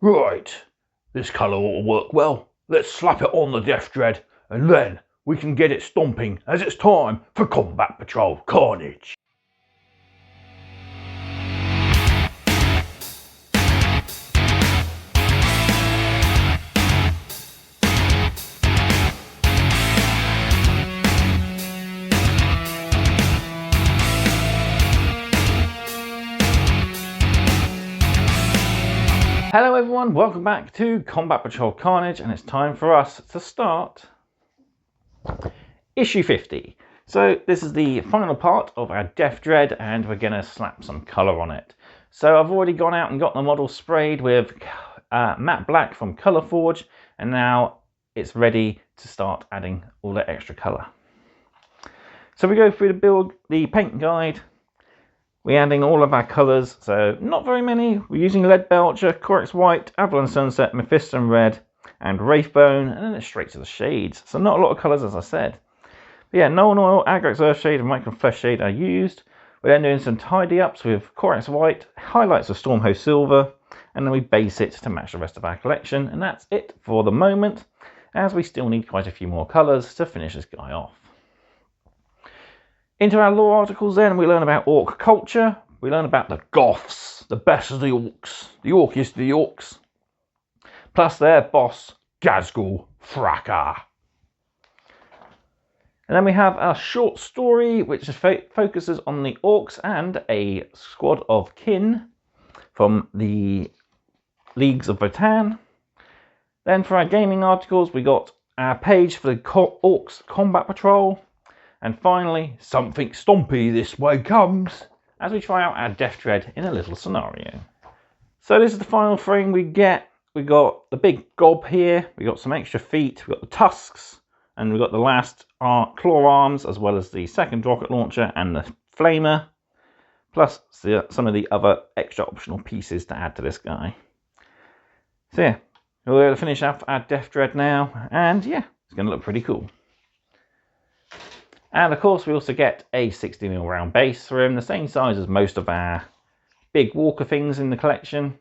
Right, this colour ought to work well. Let's slap it on the Deff Dread, and then we can get it stomping as it's time for Combat Patrol Carnage. Hello everyone, welcome back to Combat Patrol Carnage, and it's time for us to start issue 50. So this is the final part of our Deff Dread, and we're going to slap some colour on it. So I've already gone out and got the model sprayed with matte black from Colourforge, and now it's ready to start adding all that extra colour. So we go through the paint guide. We're adding all of our colours, so not very many. We're using Lead Belcher, Orks White, Avalon Sunset, Mephisto Red, and Wraithbone, and then it's straight to the shades. So not a lot of colours, as I said. But yeah, Nolan Oil, Agrax Earthshade, and Micron Flesh Shade are used. We're then doing some tidy-ups with Orks White, highlights of Stormhost Silver, and then we base it to match the rest of our collection. And that's it for the moment, as we still need quite a few more colours to finish this guy off. Into our lore articles then, we learn about Ork culture, we learn about the Goffs, the best of the Orks, the Orkiest of the Orks, plus their boss, Ghazghkull Thraka. And then we have a short story which focuses on the Orks and a squad of kin from the Leagues of Votan. Then for our gaming articles, we got our page for the Orks Combat Patrol. And finally, Somethin Stompy this way comes, as we try out our Deff Dread in a little scenario. So this is the final frame we get. We got the big gob here, we got some extra feet, we got the tusks, and we got the last claw arms, as well as the second rocket launcher and the flamer, plus some of the other extra optional pieces to add to this guy. So yeah, we're going to finish up our Deff Dread now, and yeah, it's going to look pretty cool. And of course we also get a 60mm round base for him, the same size as most of our big walker things in the collection.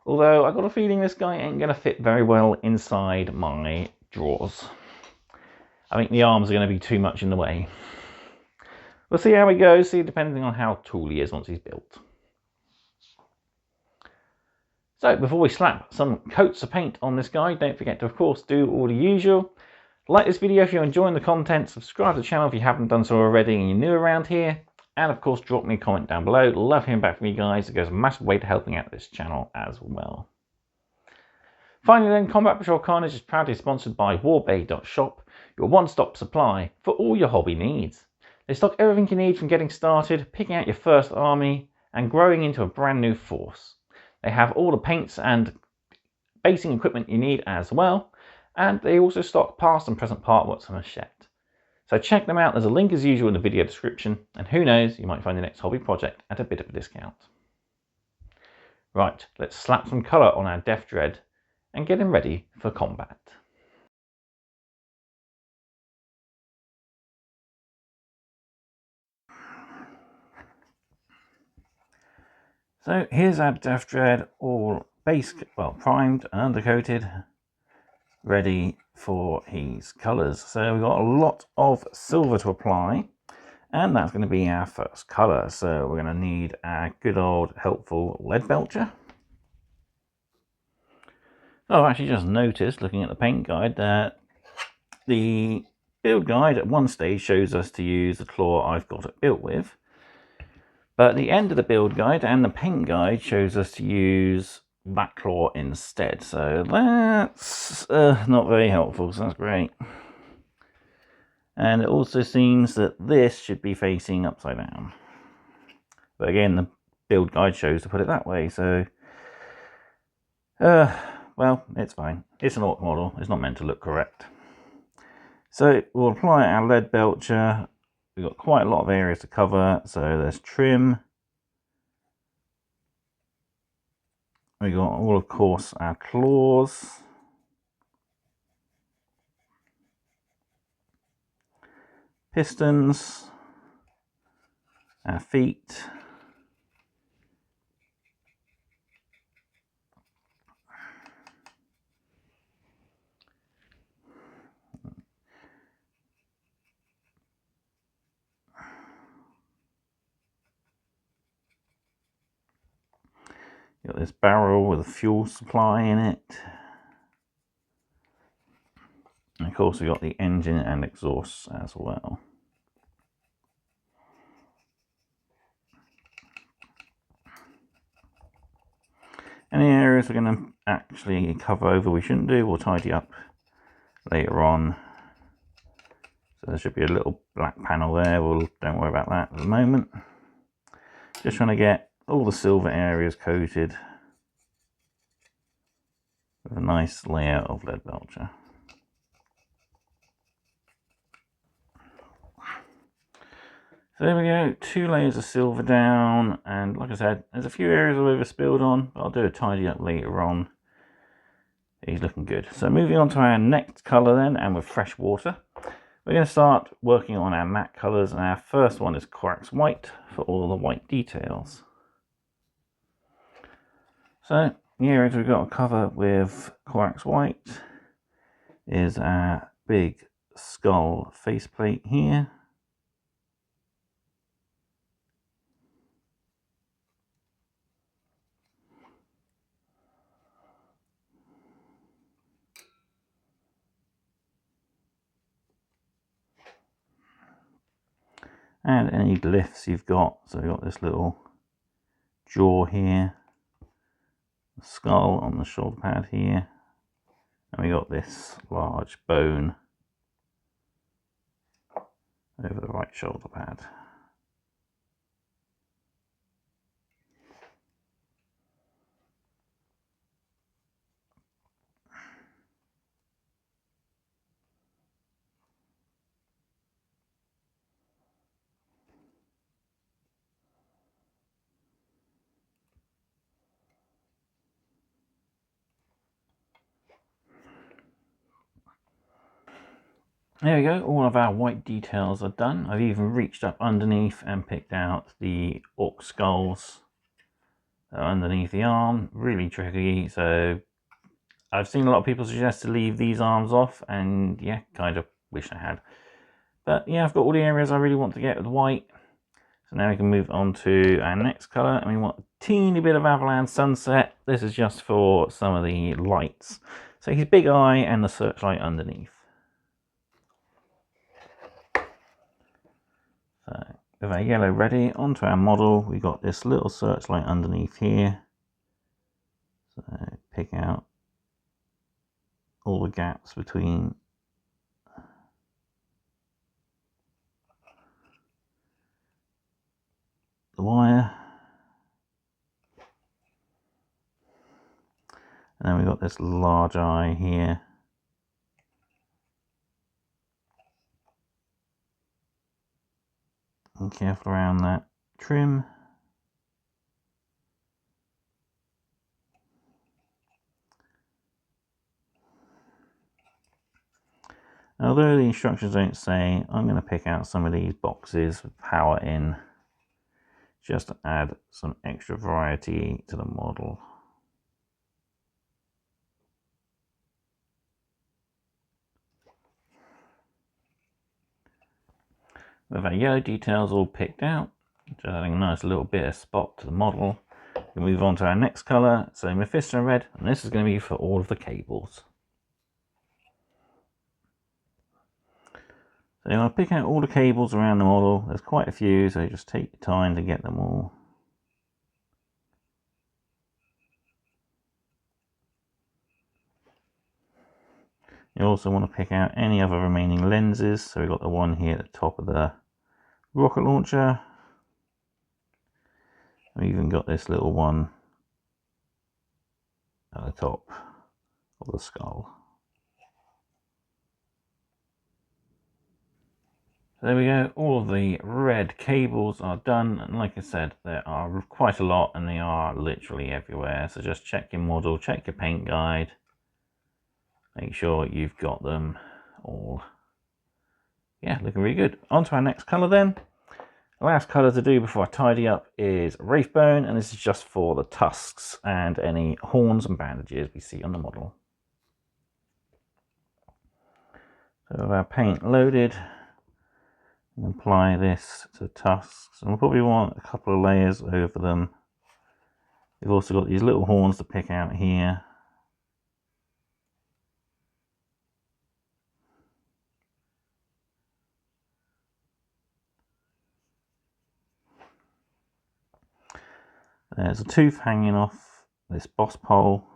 Although I got a feeling this guy ain't going to fit very well inside my drawers. I think the arms are going to be too much in the way. We'll see how he goes, depending on how tall he is once he's built. So before we slap some coats of paint on this guy, don't forget to of course do all the usual. Like this video if you're enjoying the content, subscribe to the channel if you haven't done so already and you're new around here, and of course drop me a comment down below. Love hearing back from you guys, it goes a massive way to helping out this channel as well. Finally then, Combat Patrol Carnage is proudly sponsored by warbay.shop, your one-stop supply for all your hobby needs. They stock everything you need from getting started, picking out your first army, and growing into a brand new force. They have all the paints and basing equipment you need as well. And they also stock past and present partworks from Hachette. So check them out, there's a link as usual in the video description, and who knows, you might find the next hobby project at a bit of a discount. Right, let's slap some colour on our Deff Dread and get him ready for combat. So here's our Deff Dread, all primed and undercoated, ready for his colours. So we've got a lot of silver to apply, and that's going to be our first colour. So we're going to need our good old helpful Lead Belcher. Oh, I've actually just noticed, looking at the paint guide, that the build guide at one stage shows us to use the claw I've got it built with, but the end of the build guide and the paint guide shows us to use that claw instead, so that's not very helpful, so that's great. And it also seems that this should be facing upside down, but again the build guide shows to put it that way, so well, it's fine. It's an Ork model, it's not meant to look correct. So we'll apply our Lead Belcher. We've got quite a lot of areas to cover, so there's trim. We got all, of course, our claws, pistons, our feet, Got this barrel with a fuel supply in it. And of course we've got the engine and exhaust as well. Any areas we're going to actually cover over we shouldn't do, we'll tidy up later on. So there should be a little black panel there, don't worry about that at the moment. Just trying to get all the silver areas coated with a nice layer of lead belcher. So there we go, 2 layers of silver down, and like I said, there's a few areas I've overspilled on, but I'll do a tidy up later on. He's looking good. So moving on to our next colour then, and with fresh water, we're going to start working on our matte colours, and our first one is Corax White for all the white details. So the areas we've got to cover with Corax White is our big skull faceplate here. And any glyphs you've got. So we've got this little jaw here, the skull on the shoulder pad here, and we got this large bone over the right shoulder pad. There we go, all of our white details are done. I've even reached up underneath and picked out the orc skulls that are underneath the arm. Really tricky, so I've seen a lot of people suggest to leave these arms off, and yeah, kind of wish I had. But yeah, I've got all the areas I really want to get with white. So now we can move on to our next colour, and we want a teeny bit of Avalanche Sunset. This is just for some of the lights. So his big eye and the searchlight underneath. So with our yellow ready, onto our model, we got this little searchlight underneath here. So pick out all the gaps between the wire. And then we've got this large eye here. And careful around that trim. Although the instructions don't say, I'm going to pick out some of these boxes with power in, just to add some extra variety to the model. With our yellow details all picked out, just adding a nice little bit of spot to the model, we move on to our next colour, so Mephisto Red, and this is going to be for all of the cables. So I'll pick out all the cables around the model. There's quite a few, so just take your time to get them all. You also want to pick out any other remaining lenses. So we've got the one here at the top of the rocket launcher. We've even got this little one at the top of the skull. So there we go, all of the red cables are done, and like I said, there are quite a lot and they are literally everywhere. So just check your model, check your paint guide, make sure you've got them all. Yeah, looking really good. On to our next colour then. The last colour to do before I tidy up is Wraithbone, and this is just for the tusks and any horns and bandages we see on the model. So with our paint loaded, and apply this to the tusks, and we'll probably want a couple of layers over them We've also got these little horns to pick out here. There's a tooth hanging off this boss pole.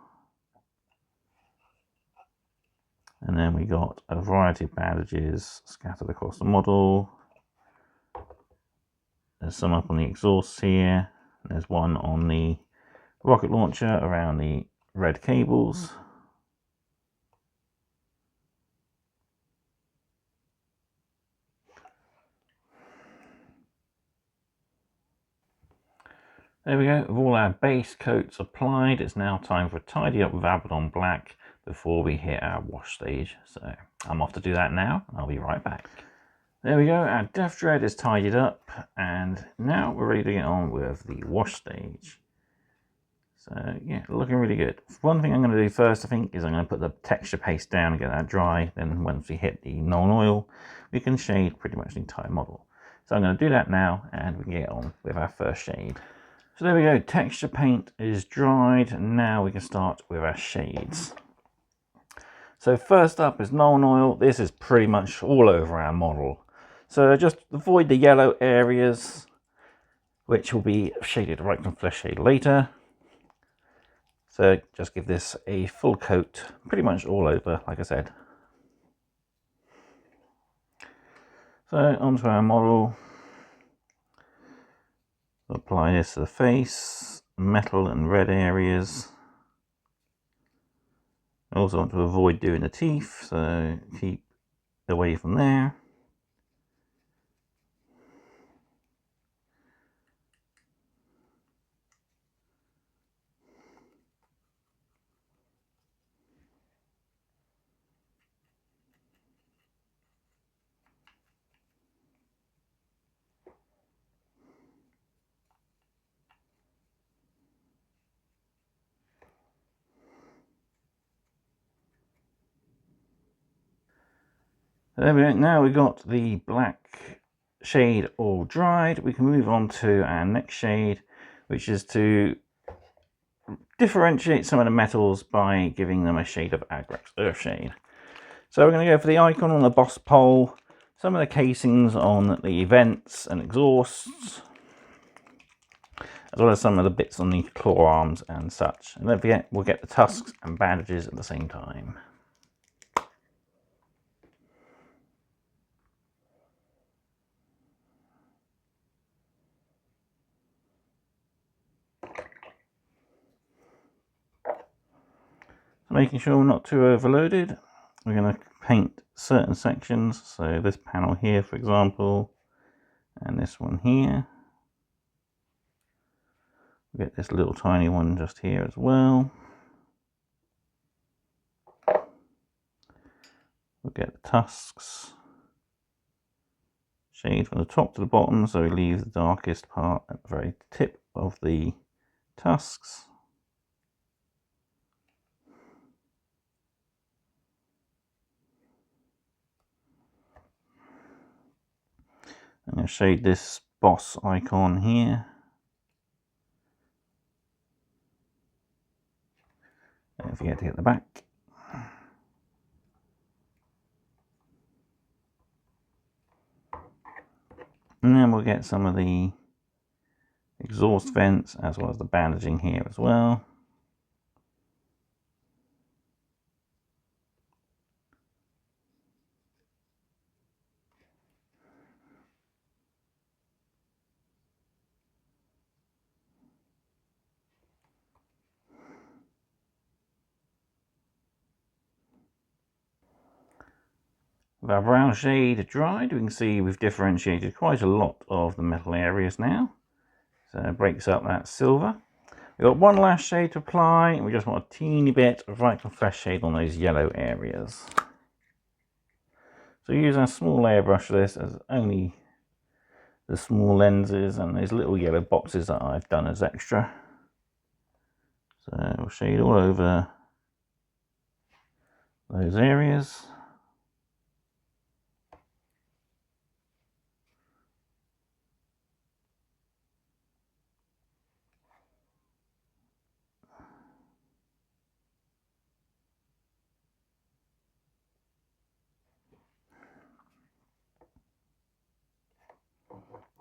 And then we got a variety of bandages scattered across the model. There's some up on the exhausts here. There's one on the rocket launcher around the red cables. There we go, with all our base coats applied, it's now time for a tidy up with Abaddon Black before we hit our wash stage. So I'm off to do that now, and I'll be right back. There we go, our Deff Dread is tidied up, and now we're ready to get on with the wash stage. So yeah, looking really good. One thing I'm going to do first, I think, is I'm going to put the texture paste down and get that dry. Then once we hit the non-oil, we can shade pretty much the entire model. So I'm going to do that now, and we can get on with our first shade. So there we go, texture paint is dried, and now we can start with our shades. So first up is non-oil. This is pretty much all over our model. So just avoid the yellow areas, which will be shaded right from flesh shade later. So just give this a full coat, pretty much all over, like I said. So onto our model. Apply this to the face, metal and red areas. I also want to avoid doing the teeth, so keep away from there. There we go, now we've got the black shade all dried. We can move on to our next shade, which is to differentiate some of the metals by giving them a shade of Agrax Earthshade. So we're going to go for the icon on the boss pole, some of the casings on the vents and exhausts, as well as some of the bits on the claw arms and such. And don't forget, we'll get the tusks and bandages at the same time. Making sure we're not too overloaded, we're going to paint certain sections. So this panel here, for example, and this one here. We get this little tiny one just here as well. We'll get the tusks. Shade from the top to the bottom, so we leave the darkest part at the very tip of the tusks. I'm going to shade this boss icon here. Don't forget to get the back. And then we'll get some of the exhaust vents as well as the bandaging here as well. With our brown shade dried, we can see we've differentiated quite a lot of the metal areas now. So it breaks up that silver. We've got one last shade to apply, and we just want a teeny bit of right flesh shade on those yellow areas. So use our small layer brush for this, as only the small lenses and those little yellow boxes that I've done as extra. So we'll shade all over those areas.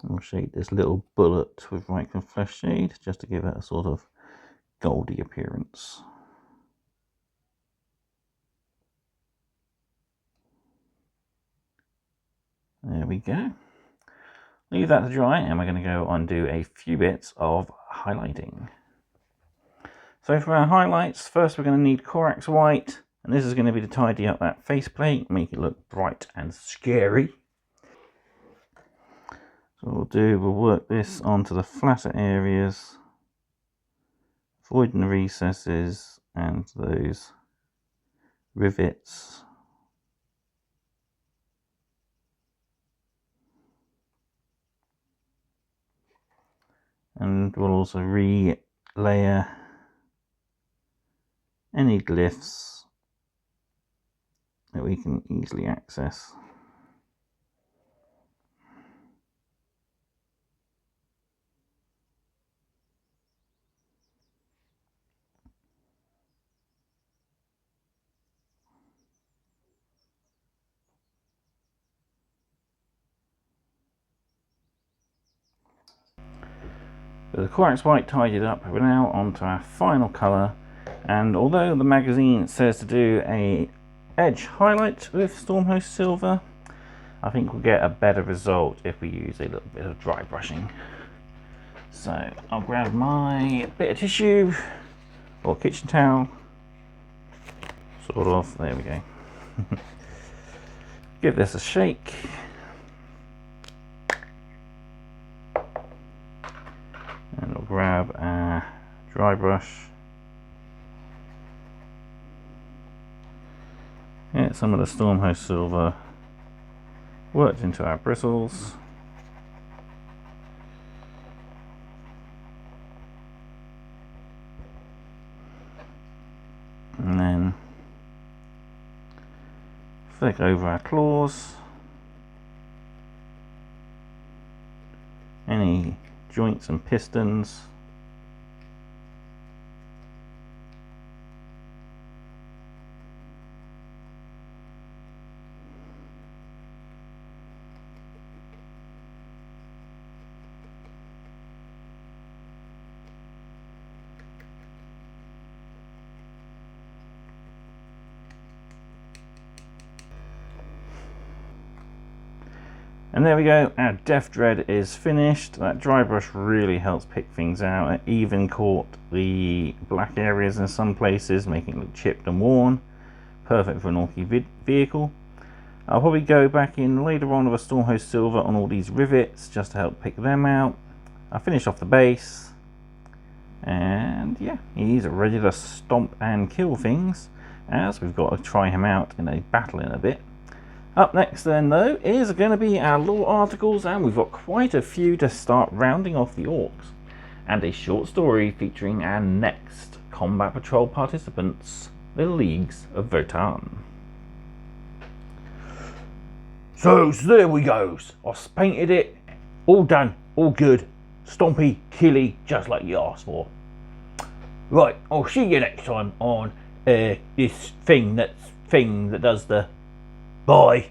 I'll shade this little bullet with Reichland Flesh Shade just to give it a sort of goldy appearance. There we go. Leave that to dry, and we're going to go and do a few bits of highlighting. So for our highlights, first we're going to need Corax White, and this is going to be to tidy up that faceplate, make it look bright and scary. So we'll work this onto the flatter areas, avoiding the recesses and those rivets. And we'll also re-layer any glyphs that we can easily access. With the Corax White tidied up, we're now onto our final colour, and although the magazine says to do a edge highlight with Stormhost Silver, I think we'll get a better result if we use a little bit of dry brushing. So I'll grab my bit of tissue or kitchen towel, sort of, there we go. Give this a shake. And we'll grab a dry brush. Get some of the Stormhost Silver worked into our bristles. And then flick over our claws. Any joints and pistons. And there we go, our Deff Dread is finished. That dry brush really helps pick things out. It even caught the black areas in some places, making it look chipped and worn. Perfect for an Orky vehicle. I'll probably go back in later on with a Stormhost Silver on all these rivets, just to help pick them out. I'll finish off the base. And yeah, he's ready to stomp and kill things, as we've got to try him out in a battle in a bit. Up next then though is going to be our lore articles, and we've got quite a few to start rounding off the orcs, and a short story featuring our next Combat Patrol participants, the Leagues of Votann. So there we goes, I've painted it, all done, all good, stompy, killy, just like you asked for. Right, I'll see you next time on this thing that does the... Bye.